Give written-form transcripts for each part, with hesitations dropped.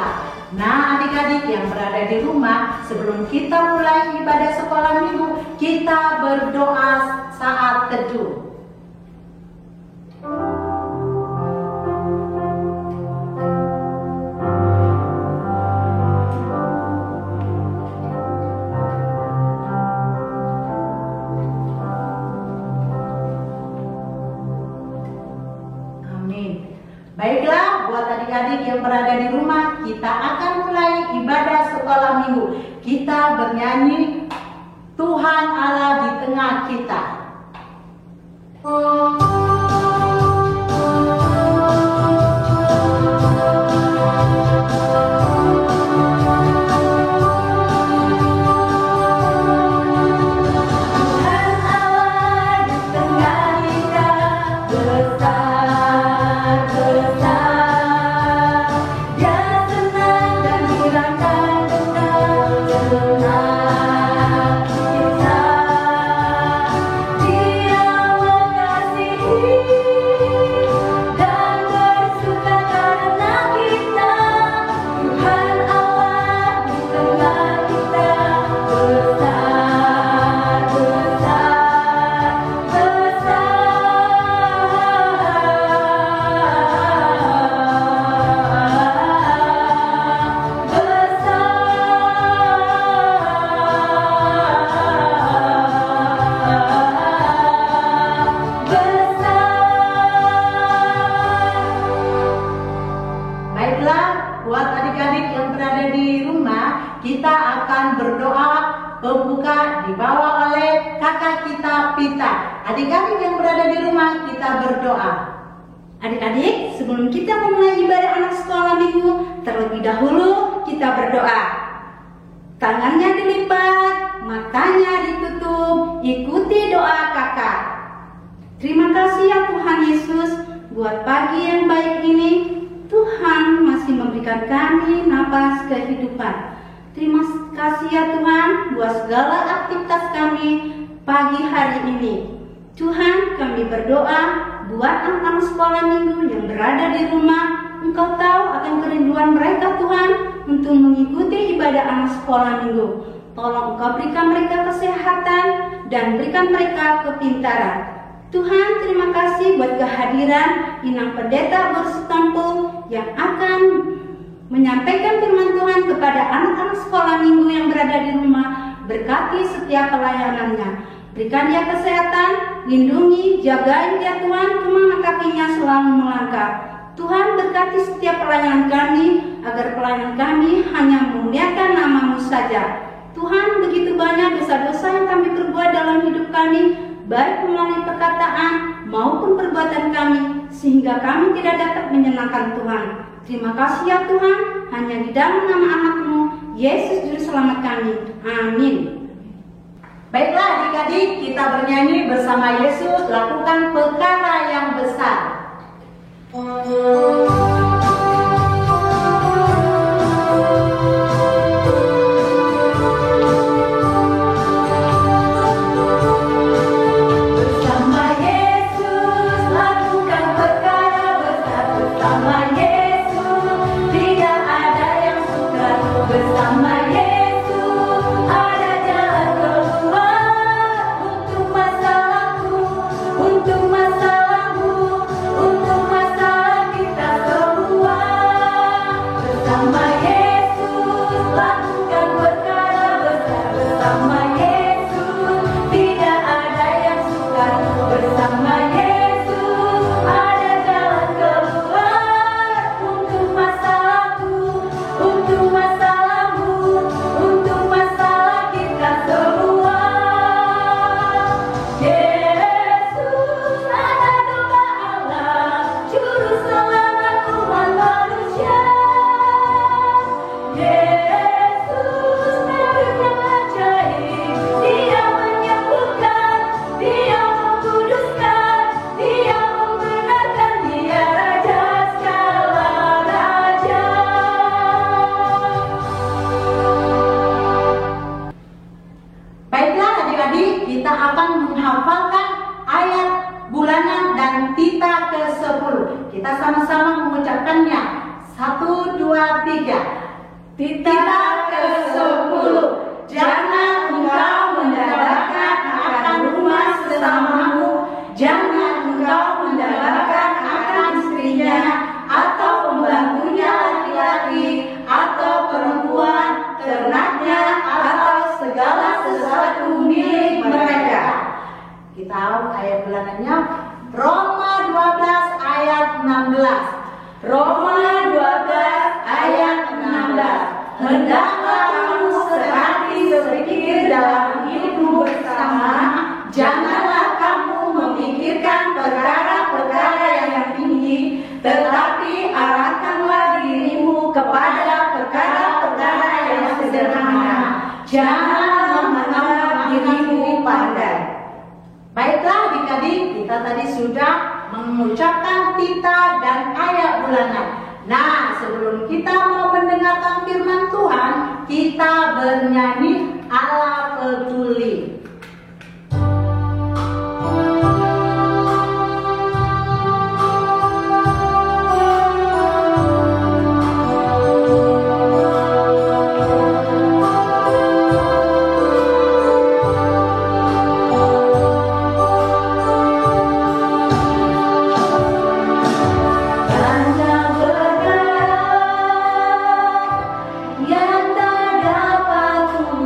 besar. Nah, adik-adik yang berada di rumah, sebelum kita mulai ibadah sekolah minggu, kita berdoa saat teduh. Amin. Baiklah, buat adik-adik yang berada di rumah, kita akan mulai ibadah sekolah minggu. Kita bernyanyi Tuhan Allah di tengah kita. Buat adik-adik yang berada di rumah, kita akan berdoa pembuka dibawa oleh kakak kita Pita. Adik-adik yang berada di rumah, kita berdoa. Adik-adik, sebelum kita memulai ibadah anak sekolah minggu, terlebih dahulu kita berdoa. Tangannya dilipat, matanya ditutup, ikuti doa kakak. Terima kasih ya Tuhan Yesus, buat pagi yang baik ini. Tuhan masih memberikan kami napas kehidupan. Terima kasih ya Tuhan buat segala aktivitas kami pagi hari ini. Tuhan, kami berdoa buat anak-anak sekolah minggu yang berada di rumah. Engkau tahu akan kerinduan mereka Tuhan untuk mengikuti ibadah anak sekolah minggu. Tolong Engkau berikan mereka kesehatan dan berikan mereka kepintaran. Tuhan, terima kasih buat kehadiran Inang Pendeta Bersetampu yang akan menyampaikan firman Tuhan kepada anak-anak sekolah minggu yang berada di rumah. Berkati setiap pelayanannya. Berikan dia kesehatan, lindungi, jagain dia Tuhan, kemana kakinya selalu melangkah. Tuhan, berkati setiap pelayanan kami, agar pelayanan kami hanya memuliakan nama-Mu saja. Tuhan, begitu banyak dosa-dosa yang kami perbuat dalam hidup kami, baik melalui perkataan maupun perbuatan kami, sehingga kami tidak dapat menyenangkan Tuhan. Terima kasih ya Tuhan, hanya di dalam nama anak-Mu, Yesus Juru Selamat kami. Amin. Baiklah adik-adik, kita bernyanyi bersama Yesus, lakukan perkara yang besar. Kita sama-sama mengucapkannya. 1, 2, 3. Tita ke-10. Jangan engkau mendambakan akan rumah sesamamu, jangan engkau mendambakan akan istrinya, atau pembantunya laki-laki, atau perempuan, ternaknya, atau segala sesuatu milik mereka. Kita ayat bulanannya Roma 12 ayat 16. Roma 12 ayat 16. Hendaklah kamu sehati sepikir dalam hidupmu bersama, janganlah kamu memikirkan perkara-perkara yang tinggi, tetapi arahkanlah dirimu kepada perkara-perkara yang sederhana. Jangan menganggap dirimu pandai. Baiklah adik-adik, kita tadi sudah mengucapkan tita dan ayat bulanan. Nah, sebelum kita mau mendengarkan firman Tuhan, kita bernyanyi Allah peduli. Yang tak dapat ku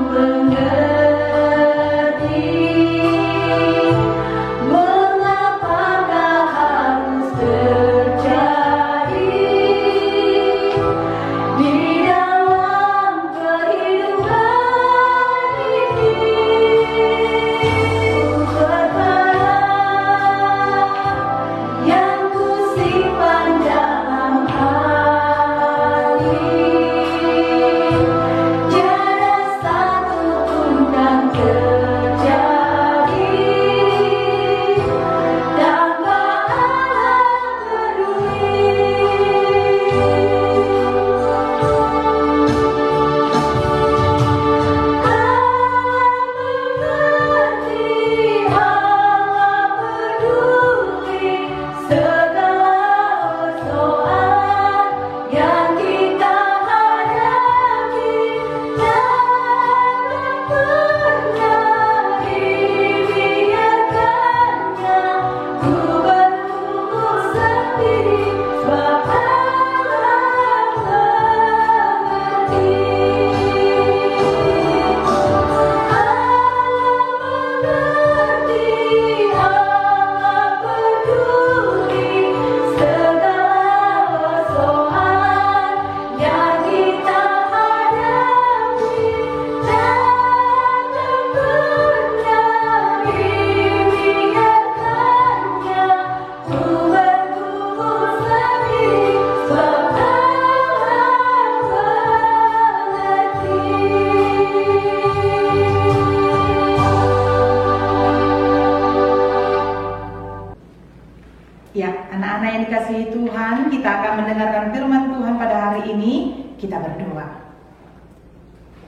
Anak-anak yang dikasihi Tuhan, kita akan mendengarkan firman Tuhan pada hari ini. Kita berdoa.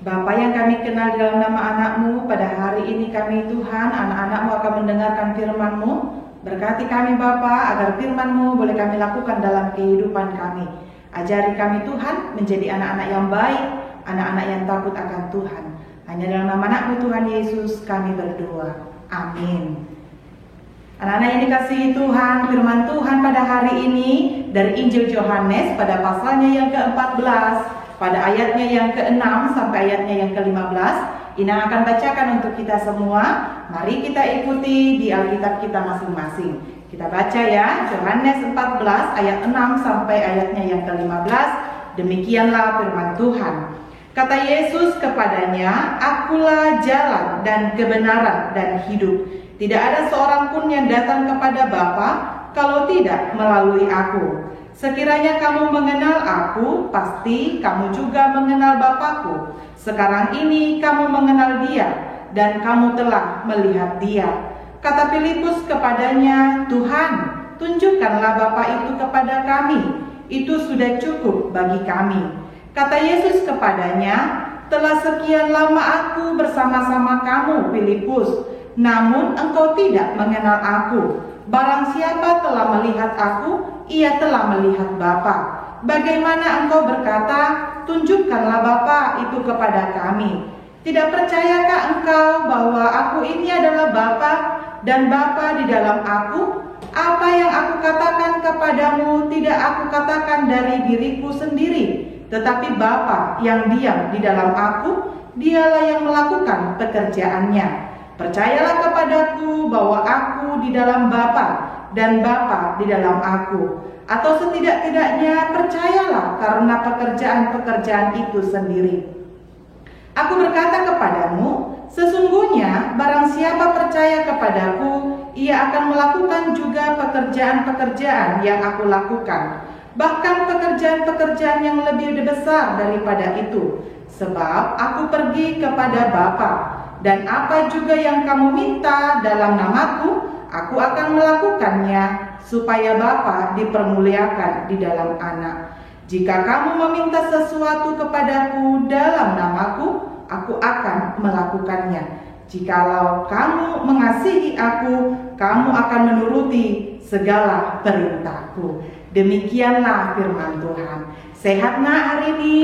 Bapa yang kami kenal di dalam nama anak-Mu, pada hari ini kami Tuhan, anak-anak-Mu akan mendengarkan firman-Mu. Berkati kami Bapa, agar firman-Mu boleh kami lakukan dalam kehidupan kami. Ajari kami Tuhan menjadi anak-anak yang baik, anak-anak yang takut akan Tuhan. Hanya dalam nama anak-Mu Tuhan Yesus kami berdoa. Amin. Anak-anak yang dikasihi Tuhan, firman Tuhan pada hari ini dari Injil Yohanes pada pasalnya yang ke-14, pada ayatnya yang ke-6 sampai ayatnya yang ke-15. Ina akan bacakan untuk kita semua. Mari kita ikuti di Alkitab kita masing-masing. Kita baca ya, Yohanes 14 ayat 6 sampai ayatnya yang ke-15. Demikianlah firman Tuhan. Kata Yesus kepadanya, "Akulah jalan dan kebenaran dan hidup. Tidak ada seorang pun yang datang kepada Bapa kalau tidak melalui aku. Sekiranya kamu mengenal aku, pasti kamu juga mengenal Bapa-Ku. Sekarang ini kamu mengenal Dia dan kamu telah melihat Dia." Kata Filipus kepadanya, "Tuhan, tunjukkanlah Bapa itu kepada kami. Itu sudah cukup bagi kami." Kata Yesus kepadanya, "Telah sekian lama aku bersama-sama kamu, Filipus, namun engkau tidak mengenal aku. Barang siapa telah melihat aku, ia telah melihat Bapa. bagaimana engkau berkata, tunjukkanlah Bapa itu kepada kami? Tidak percayakah engkau bahwa aku ini adalah Bapa dan Bapa di dalam aku? Apa yang aku katakan kepadamu tidak aku katakan dari diriku sendiri, tetapi Bapa yang diam di dalam aku, dialah yang melakukan pekerjaannya. Percayalah kepadaku bahwa aku di dalam Bapa dan Bapa di dalam aku. Atau setidak-tidaknya percayalah karena pekerjaan-pekerjaan itu sendiri. Aku berkata kepadamu, sesungguhnya barang siapa percaya kepadaku, ia akan melakukan juga pekerjaan-pekerjaan yang aku lakukan. Bahkan pekerjaan-pekerjaan yang lebih besar daripada itu. Sebab aku pergi kepada Bapa, dan apa juga yang kamu minta dalam namaku, aku akan melakukannya, supaya Bapa dipermuliakan di dalam Anak. Jika kamu meminta sesuatu kepadaku dalam namaku, aku akan melakukannya. Jikalau kamu mengasihi aku, kamu akan menuruti segala perintahku. Demikianlah firman Tuhan. Sehat nak hari ini?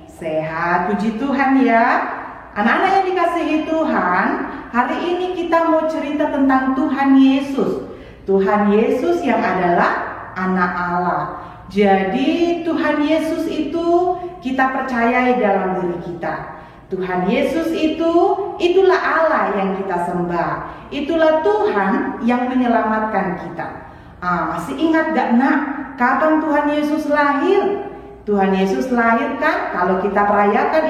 Sehat, puji Tuhan ya. Anak-anak yang dikasihi Tuhan, hari ini kita mau cerita tentang Tuhan Yesus. Tuhan Yesus yang adalah anak Allah. Jadi Tuhan Yesus itu kita percayai dalam diri kita. Tuhan Yesus itulah Allah yang kita sembah. Itulah Tuhan yang menyelamatkan kita. Masih ingat gak nak, kapan Tuhan Yesus lahir? Tuhan Yesus lahir kan, kalau kita merayakan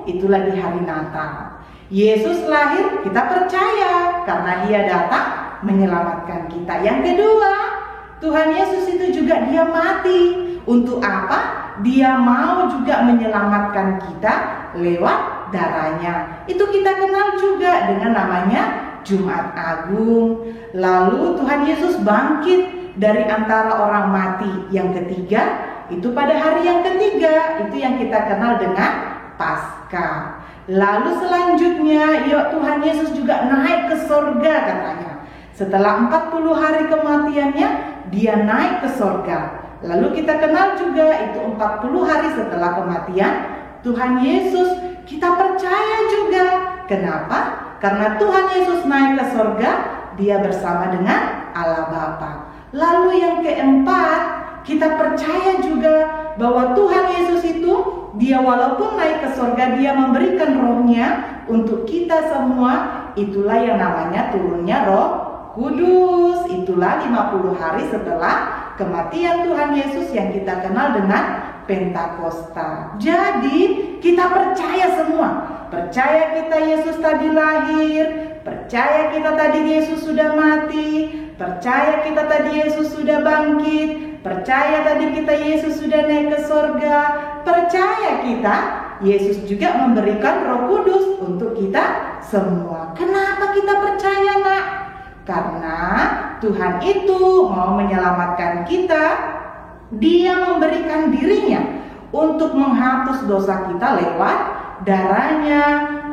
itulah di hari Natal. Yesus lahir, kita percaya karena dia datang menyelamatkan kita. Yang kedua, Tuhan Yesus itu juga dia mati. Untuk apa? Dia mau juga menyelamatkan kita lewat darahnya. Itu kita kenal juga dengan namanya Jumat Agung. Lalu Tuhan Yesus bangkit dari antara orang mati. Yang ketiga, itu pada hari yang ketiga, itu yang kita kenal dengan Paskah. Lalu selanjutnya, Tuhan Yesus juga naik ke sorga katanya. Setelah 40 hari kematiannya, dia naik ke sorga. Lalu kita kenal juga itu 40 hari setelah kematian Tuhan Yesus, kita percaya juga. Kenapa? Karena Tuhan Yesus naik ke sorga, dia bersama dengan Allah Bapa. Lalu yang keempat, kita percaya juga bahwa Tuhan Yesus itu, dia walaupun naik ke sorga, dia memberikan rohnya untuk kita semua. Itulah yang namanya turunnya Roh Kudus. Itulah 50 hari setelah kematian Tuhan Yesus yang kita kenal dengan Pentakosta. Jadi kita percaya semua. Percaya kita Yesus tadi lahir, percaya kita tadi Yesus sudah mati, percaya kita tadi Yesus sudah bangkit, percaya tadi kita Yesus sudah naik ke sorga, percaya kita Yesus juga memberikan Roh Kudus untuk kita semua. Kenapa kita percaya nak? Karena Tuhan itu mau menyelamatkan kita. Dia memberikan dirinya untuk menghapus dosa kita lewat darahnya.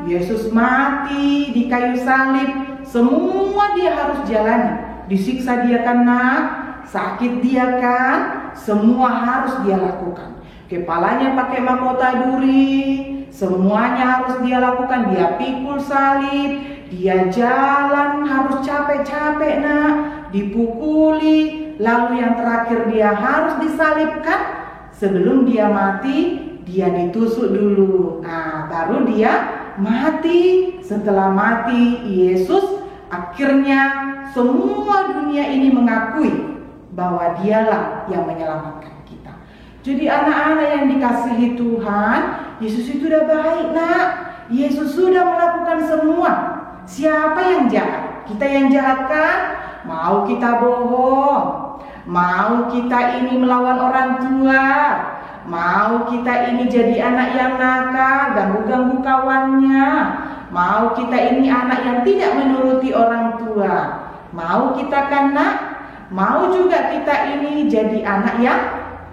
Yesus mati di kayu salib. Semua dia harus jalani. Disiksa dia kena, sakit dia kan, semua harus dia lakukan. Kepalanya pakai mahkota duri, semuanya harus dia lakukan. Dia pikul salib, dia jalan harus capek-capek nak, dipukuli. Lalu yang terakhir dia harus disalibkan. Sebelum dia mati, dia ditusuk dulu. Nah, baru dia mati. Setelah mati, Yesus akhirnya semua dunia ini mengakui bahwa dialah yang menyelamatkan kita. Jadi anak-anak yang dikasihi Tuhan, Yesus itu udah baik nak. Yesus sudah melakukan semua. Siapa yang jahat? Kita yang jahat kan? Mau kita bohong, mau kita ini melawan orang tua, mau kita ini jadi anak yang nakal, ganggu-ganggu kawannya, mau kita ini anak yang tidak menuruti orang tua, mau kita nak, mau juga kita ini jadi anak yang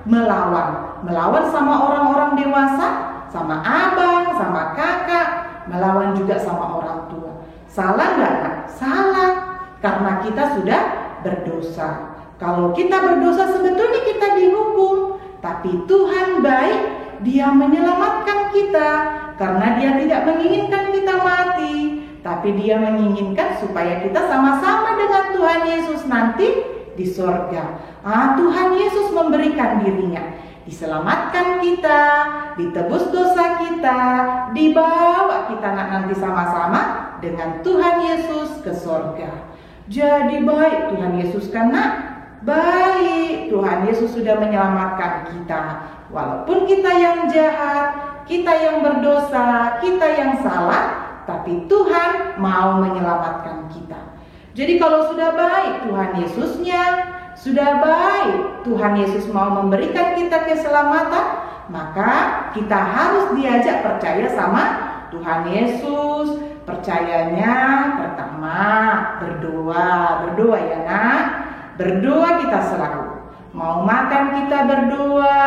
melawan sama orang-orang dewasa, sama abang, sama kakak, melawan juga sama orang tua. Salah nggak nak? Salah, karena kita sudah berdosa. Kalau kita berdosa sebetulnya kita dihukum, Tapi Tuhan baik, Dia menyelamatkan kita karena Dia tidak menginginkan kita mati, tapi Dia menginginkan supaya kita sama-sama dengan Tuhan Yesus nanti di sorga. Tuhan Yesus memberikan dirinya, diselamatkan kita, ditebus dosa kita, dibawa kita nanti sama-sama dengan Tuhan Yesus ke sorga. Jadi baik Tuhan Yesus, karena baik Tuhan Yesus sudah menyelamatkan kita. Walaupun kita yang jahat, kita yang berdosa, kita yang salah, tapi Tuhan mau menyelamatkan kita. Jadi kalau sudah baik Tuhan Yesusnya, sudah baik Tuhan Yesus mau memberikan kita keselamatan, maka kita harus diajak percaya sama Tuhan Yesus. Percayanya pertama berdoa ya nak. Berdoa kita selalu. Mau makan kita berdoa.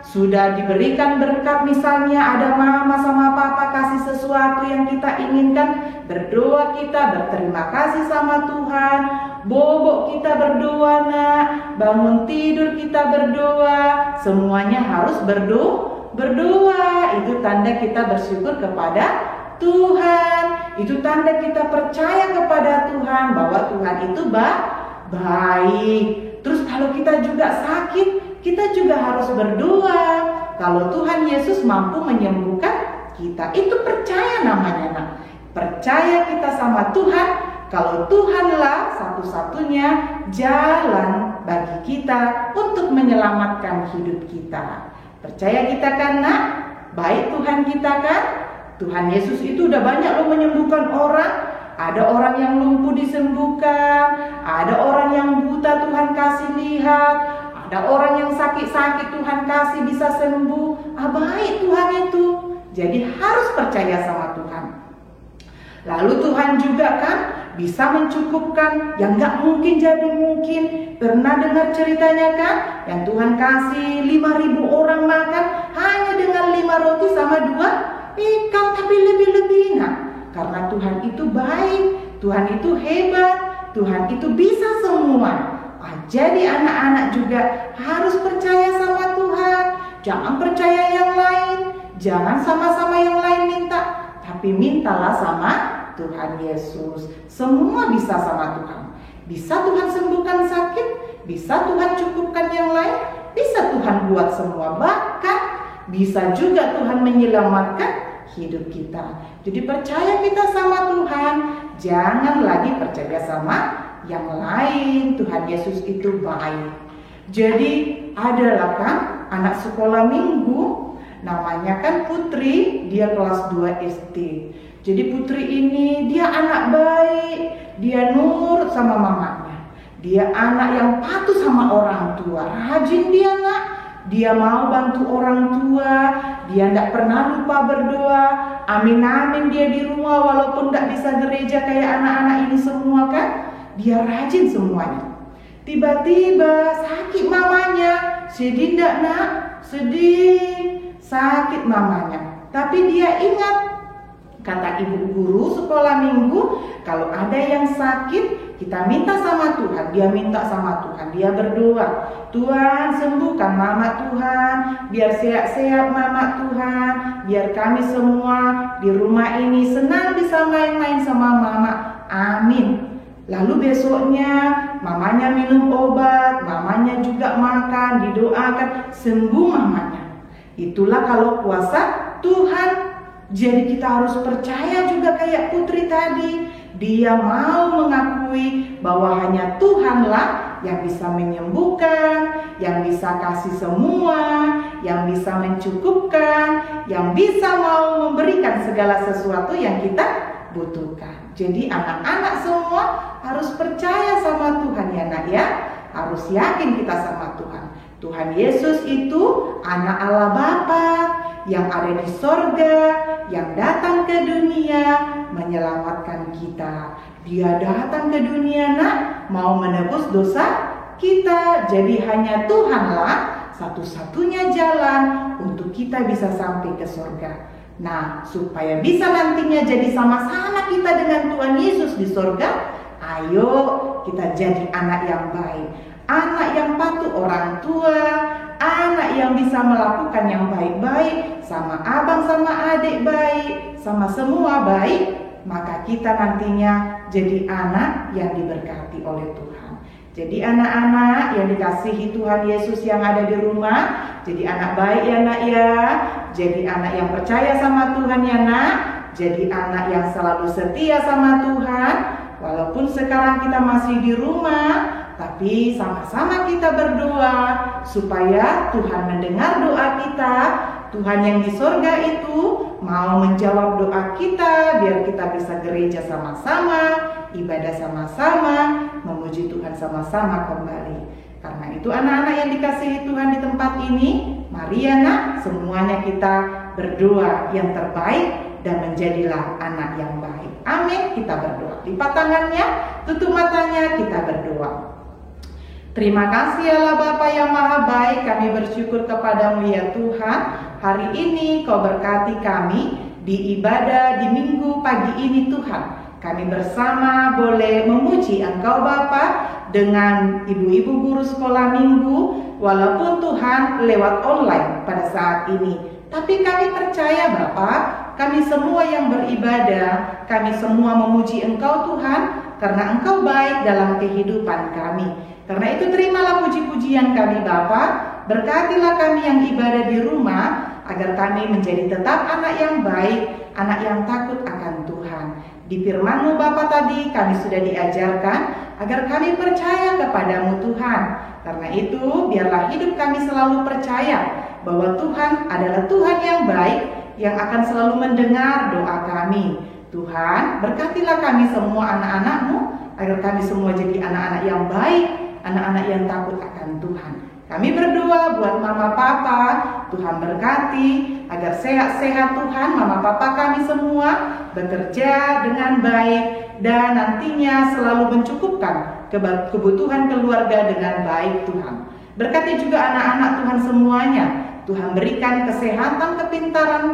Sudah diberikan berkat, misalnya ada mama sama papa kasih sesuatu yang kita inginkan, berdoa kita, berterima kasih sama Tuhan. Bobok kita berdoa nak, bangun tidur kita berdoa. Semuanya harus berdoa. Itu tanda kita bersyukur kepada Tuhan. Itu tanda kita percaya kepada Tuhan bahwa Tuhan itu baik. Terus kalau kita juga sakit, kita juga harus berdoa. Kalau Tuhan Yesus mampu menyembuhkan kita, itu percaya namanya nak. Percaya kita sama Tuhan, kalau Tuhanlah satu-satunya jalan bagi kita untuk menyelamatkan hidup kita. Percaya kita kan nak? Baik Tuhan kita kan? Tuhan Yesus itu udah banyak loh menyembuhkan orang. Ada orang yang lumpuh disembuhkan, ada orang yang buta Tuhan kasih lihat, ada orang yang sakit-sakit Tuhan kasih bisa sembuh. Baik Tuhan itu. Jadi harus percaya sama Tuhan. Lalu Tuhan juga kan bisa mencukupkan yang gak mungkin jadi mungkin. Pernah dengar ceritanya kan? Yang Tuhan kasih 5.000 orang makan hanya dengan 5 roti sama 2 ikan, tapi lebih-lebih. Karena Tuhan itu baik, Tuhan itu hebat, Tuhan itu bisa semua. Jadi anak-anak juga harus percaya sama Tuhan. Jangan percaya yang lain, jangan sama-sama yang lain minta, tapi mintalah sama Tuhan Yesus. Semua bisa sama Tuhan. Bisa Tuhan sembuhkan sakit, bisa Tuhan cukupkan yang lain, bisa Tuhan buat semua. Bahkan bisa juga Tuhan menyelamatkan hidup kita. Jadi percaya kita sama Tuhan, jangan lagi percaya sama yang lain. Tuhan Yesus itu baik. Jadi adalah kan anak sekolah minggu, namanya kan Putri, dia kelas 2 SD. Jadi Putri ini dia anak baik, dia nurut sama mamanya. Dia anak yang patuh sama orang tua, rajin dia nak. Dia mau bantu orang tua, dia tidak pernah lupa berdoa. Amin dia di rumah walaupun tidak bisa gereja kayak anak-anak ini semua kan. Dia rajin semuanya. Tiba-tiba sakit mamanya. Sedih tidak nak? Sedih, sakit mamanya. Tapi dia ingat, kata ibu guru sekolah minggu, kalau ada yang sakit, kita minta sama Tuhan. Dia minta sama Tuhan, dia berdoa, Tuhan sembuhkan mama Tuhan, biar sehat-sehat mama Tuhan, biar kami semua di rumah ini senang bisa main-main sama mama, amin. Lalu besoknya mamanya minum obat, mamanya juga makan, didoakan, sembuh mamanya. Itulah kalau kuasa Tuhan. Jadi kita harus percaya juga kayak Putri tadi. Dia mau mengakui bahwa hanya Tuhanlah yang bisa menyembuhkan, yang bisa kasih semua, yang bisa mencukupkan, yang bisa mau memberikan segala sesuatu yang kita butuhkan. Jadi anak-anak semua harus percaya sama Tuhan ya nak ya. Harus yakin kita sama Tuhan. Tuhan Yesus itu anak Allah Bapa yang ada di sorga, yang datang ke dunia menyelamatkan kita. Dia datang ke dunia nak, mau menebus dosa kita. Jadi hanya Tuhanlah satu-satunya jalan untuk kita bisa sampai ke sorga. Nah, supaya bisa nantinya jadi sama-sama kita dengan Tuhan Yesus di sorga, ayo kita jadi anak yang baik, anak yang patuh orang tua, anak yang bisa melakukan yang baik-baik, sama abang sama adik baik, sama semua baik, maka kita nantinya jadi anak yang diberkati oleh Tuhan. Jadi anak-anak yang dikasihi Tuhan Yesus yang ada di rumah, jadi anak baik ya nak ya, jadi anak yang percaya sama Tuhan ya nak, jadi anak yang selalu setia sama Tuhan. Walaupun sekarang kita masih di rumah, tapi sama-sama kita berdoa supaya Tuhan mendengar doa kita. Tuhan yang di sorga itu mau menjawab doa kita, biar kita bisa gereja sama-sama, ibadah sama-sama, memuji Tuhan sama-sama kembali. Karena itu anak-anak yang dikasihi Tuhan di tempat ini, mari ya nak, semuanya kita berdoa yang terbaik dan menjadilah anak yang baik. Amin. Kita berdoa. Lipat tangannya, tutup matanya, kita berdoa. Terima kasih Allah Bapa yang Maha Baik, kami bersyukur kepadamu ya Tuhan. Hari ini Kau berkati kami di ibadah di minggu pagi ini Tuhan. Kami bersama boleh memuji Engkau Bapa dengan ibu-ibu guru sekolah minggu, walaupun Tuhan lewat online pada saat ini. Tapi kami percaya Bapa, kami semua yang beribadah, kami semua memuji Engkau Tuhan, karena Engkau baik dalam kehidupan kami. Karena itu terimalah puji-pujian kami Bapa, berkatilah kami yang ibadah di rumah, agar kami menjadi tetap anak yang baik, anak yang takut akan Tuhan. Di firman-Mu Bapa tadi kami sudah diajarkan agar kami percaya kepadamu Tuhan. Karena itu biarlah hidup kami selalu percaya bahwa Tuhan adalah Tuhan yang baik, yang akan selalu mendengar doa kami. Tuhan, berkatilah kami semua anak-anak-Mu, agar kami semua jadi anak-anak yang baik, anak-anak yang takut akan Tuhan. Kami berdoa buat mama papa, Tuhan berkati agar sehat-sehat Tuhan, mama papa kami semua bekerja dengan baik dan nantinya selalu mencukupkan kebutuhan keluarga dengan baik Tuhan. Berkati juga anak-anak Tuhan semuanya, Tuhan berikan kesehatan, kepintaran,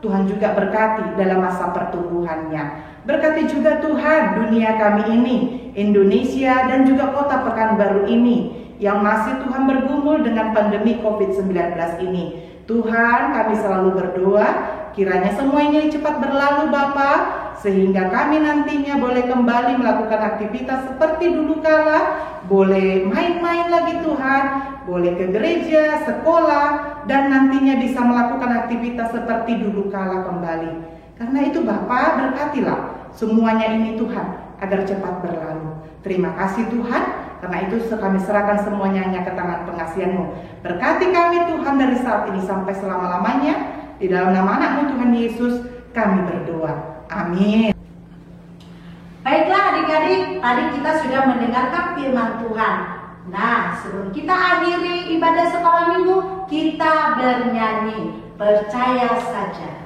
Tuhan juga berkati dalam masa pertumbuhannya. Berkati juga Tuhan dunia kami ini, Indonesia dan juga kota Pekanbaru ini, yang masih Tuhan bergumul dengan pandemi COVID-19 ini. Tuhan, kami selalu berdoa, kiranya semuanya cepat berlalu Bapa, sehingga kami nantinya boleh kembali melakukan aktivitas seperti dulu kala, boleh main-main lagi Tuhan, boleh ke gereja, sekolah, dan nantinya bisa melakukan aktivitas seperti dulu kala kembali. Karena itu Bapa, berkatilah semuanya ini Tuhan, agar cepat berlalu. Terima kasih Tuhan. Karena itu kami serahkan semuanya hanya ke tangan pengasihan-Mu. Berkati kami Tuhan dari saat ini sampai selama-lamanya. Di dalam nama anak-Mu Tuhan Yesus kami berdoa. Amin. Baiklah adik-adik, tadi kita sudah mendengarkan firman Tuhan. Nah, sebelum kita akhiri ibadah sekolah minggu, kita bernyanyi Percaya Saja.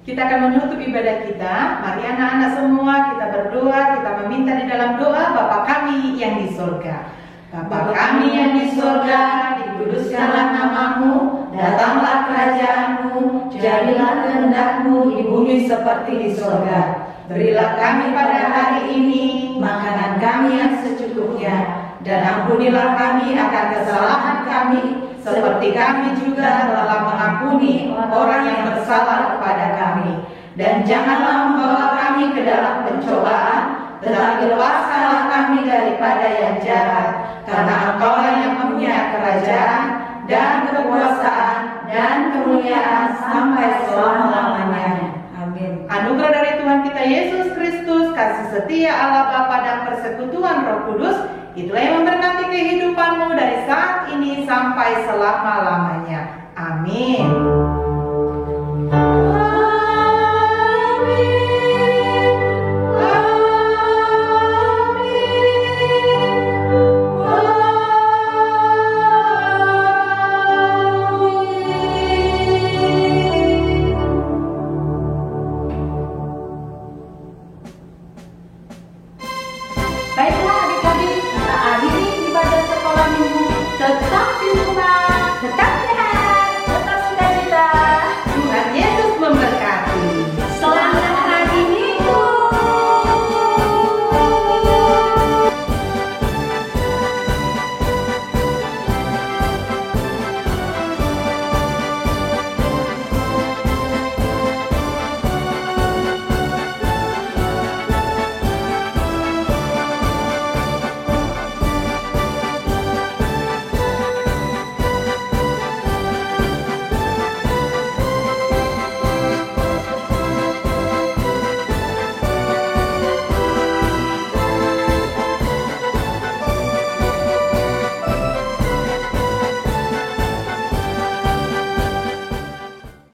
Kita akan menutup ibadah kita. Mari anak-anak semua kita berdoa, kita meminta di dalam doa Bapa kami yang di sorga. Bapa kami yang di sorga, dikuduskanlah nama-Mu, datanglah kerajaan-Mu, jadilah kehendak-Mu di bumi seperti di sorga. Berilah kami pada hari ini makanan kami yang secukupnya, dan ampunilah kami akan kesalahan kami, seperti kami juga telah mengampuni orang yang bersalah kepada kami. Dan janganlah membawa kami ke dalam pencobaan, tetapi lepaskanlah kami daripada yang jahat. Karena Engkau-lah yang punya kerajaan dan kekuasaan dan kemuliaan sampai selama-lamanya. Anugerah dari Tuhan kita Yesus Kristus, kasih setia Allah Bapa dan persekutuan Roh Kudus, itulah yang memberkati kehidupanmu dari saat ini sampai selama-lamanya. Amin.